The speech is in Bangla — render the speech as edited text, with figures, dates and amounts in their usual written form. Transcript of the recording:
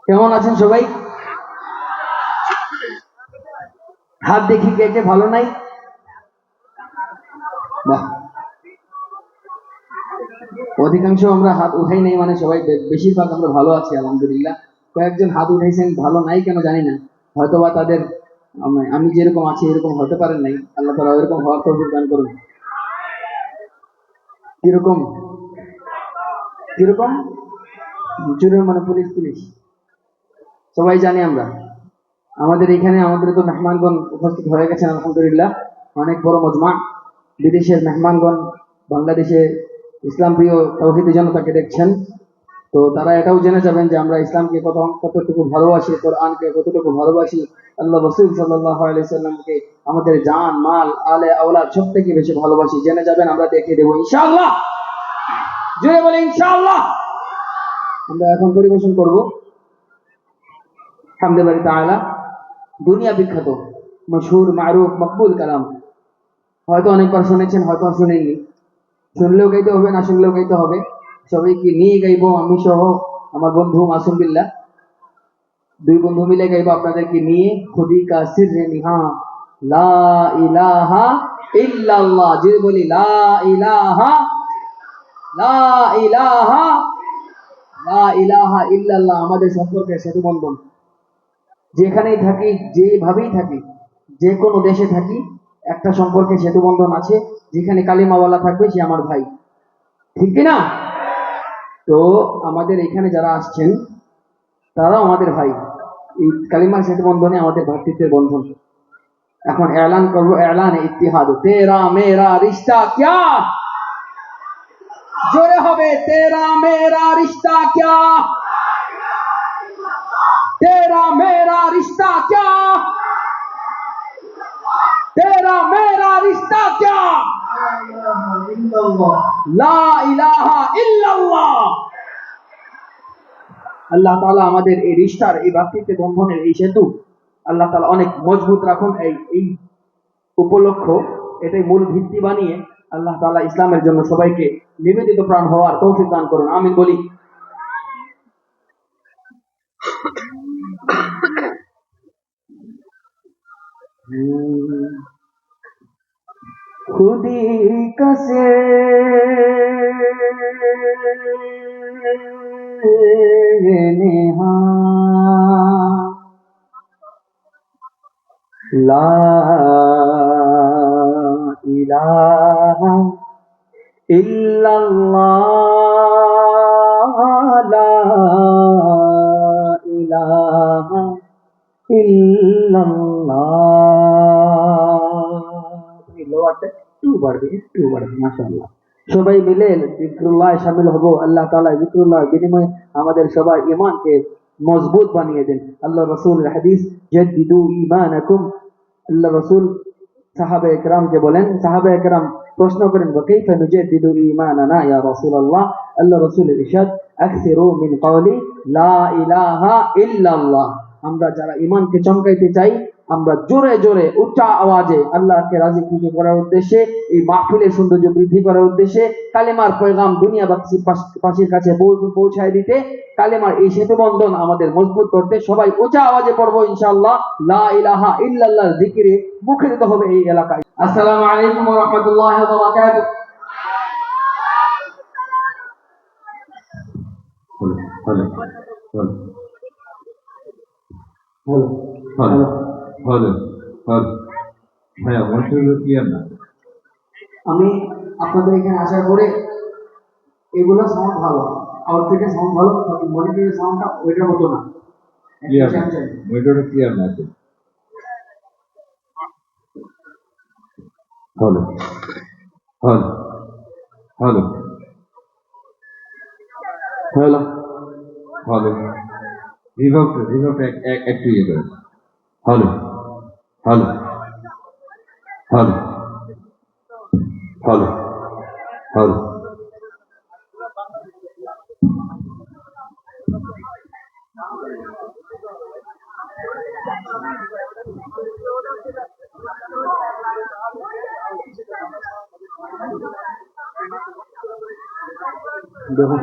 কেমন আছেন সবাই? হাত দেখি কে কে ভালো নাই। বাহ, অধিকাংশ আমরা হাত উঠাই নাই, মানে সবাই বেশিরভাগ আমরা ভালো আছি আলহামদুলিল্লাহ। কয়েকজন হাত উঠাইছেন ভালো নাই কেন জানি না, হয়তোবা তাদের আমি যেরকম আছি এরকম হতে পারেন নাই। আল্লাহ তাআলা এরকম হওয়ার তৌফিক দান করুন। কিরকম কিরকম চুরের মানে পুলিশ পুলিশ সবাই জানি আমরা। আমাদের এখানে আমাদের তো মেহমানগণ উপস্থিত হয়ে গেছেন আলহামদুলিল্লাহ। অনেক বড় মজমা, বিদেশের মেহমানগণ বাংলাদেশে ইসলাম প্রিয় তৌহিদি জনতাকে দেখছেন। তো তারা এটাও জেনে যাবেন যে আমরা ইসলামকে কতটুকু ভালোবাসি, কোরআনকে কতটুকু ভালোবাসি, আল্লাহ রাসূল সাল্লাল্লাহু আলাইহি সাল্লামকে আমাদের জান মাল আলে আওলাদ সব থেকে বেশি ভালোবাসি। জেনে যাবেন, আমরা দেখিয়ে দেবো ইনশাআল্লাহ। জোরে বলে ইনশাআল্লাহ। আমরা এখন পরিবেশন করব হামদে বাড়ি তাআলা, দুনিয়া বিখ্যাত মশহুর মারুফ মকবুল কালাম। হয়তো অনেকবার শুনেছেন, হয়তো শুনেননি। শুনলেও গাইতে হবে, না শুনলেও গাইতে হবে। সবাইকে নিয়ে গাইবো, আমি সহ আমার বন্ধু মাসুম বিল্লাহ, দুই বন্ধু মিলে গাইবো আপনাদেরকে নিয়ে। খুদি কা সিররে নিহা লা ইলাহা ইল্লাল্লাহ। যে বলি লা ইলাহা, লা ইলাহা, লা ইলাহা ইল্লাল্লাহ আমাদের সম্পর্কে সেতু বন্ধন। যেখানেই থাকি, যেভাবেই থাকি, যে কোনো দেশে থাকি, একটা সম্পর্কে সেতু বন্ধন আছে। যেখানে কালিমাওয়ালা থাকবে সে আমার ভাই, ঠিক কিনা? তো আমাদের এখানে যারা আসছেন তারাও আমাদের ভাই। এই কালিমা সেতু বন্ধনে আমাদের ভাতৃত্বের বন্ধন। এখন এলান করবো, এলান ইত্তিহাদ, তেরা মেরা রিশতা ক্যা। জোরে হবে, তেরা মেরা রিশতা ক্যা, তেরা মেরা রিশতা ক্যা, तेरा मेरा रिश्ता क्या, ला इलाहा इल्लल्लाह। আল্লাহ তাআলা আমাদের এই রিশতার, এই ভ্রাতৃত্বের বন্ধনের এই সেতু আল্লাহ তাআলা অনেক মজবুত রাখুন। এই উপলক্ষ, এটাই মূল ভিত্তি বানিয়ে আল্লাহ তাআলা ইসলামের জন্য সবাইকে নিবেদিত প্রাণ হওয়ার তৌফিক দান করুন, আমিন বলি। खुदी कसे नेहा ला इलाहा इल्लल्लाह, ला इलाहा মাশাআল্লাহ। সবাই মিলে জিক্রুল্লাহ শামিল হব। আল্লাহ তাআলা জিক্রুল্লাহ বিনিময়ে আমাদের সবার ঈমানকে মজবুত বানিয়ে দেন। আল্লাহ রাসূলের হাদিস, জাদ্দিদু ঈমানাকুম। আল্লাহ রাসূল সাহাবায়ে কেরামকে বলেন, সাহাবায়ে কেরাম প্রশ্ন করেন, কাইফা নুজাদ্দিদু ঈমানানা ইয়া রাসূলুল্লাহ। আল্লাহ রাসূলের ইরশাদ, আকসিরু মিন কওলি লা ইলাহা ইল্লাল্লাহ। আমরা যারা ঈমানকে চমকাইতে চাই, আমরা জোরে জোরে উচ্চ আওয়াজে আল্লাহকে রাজি খুশি করার উদ্দেশ্যে, এই মাহফিলের সৌন্দর্য বৃদ্ধি করার উদ্দেশ্যে, কালেমার পয়গাম দুনিয়াবাসীর কাছে পৌঁছায় দিতে, কালেমার এই সেতু বন্ধন আমাদের মজবুত করতে সবাই উচ্চ আওয়াজে পড়বো ইনশাআল্লাহ। লা ইলাহা ইল্লাল্লাহর জিকিরে মুখরিত হবে এই এলাকায়। আসসালামু আলাইকুম ওয়া রাহমাতুল্লাহি ওয়া বারাকাতুহু। Hello hello hello hello hello hello. ভাইয়া ভয়েসটা ক্লিয়ার না। আমি আপনাদের এখানে আসার পরে এগুলো সাউন্ড ভালো, আউটফিটের সাউন্ড ভালো, তবে মনিটরের সাউন্ডটা ওইটার মতো না, ক্লিয়ার না, মনিটরটা ক্লিয়ার না। Hello hello hello hello hello. রিভার্বটা একটু ইয়ে করে। Hello hello hello hello hello. দেখুন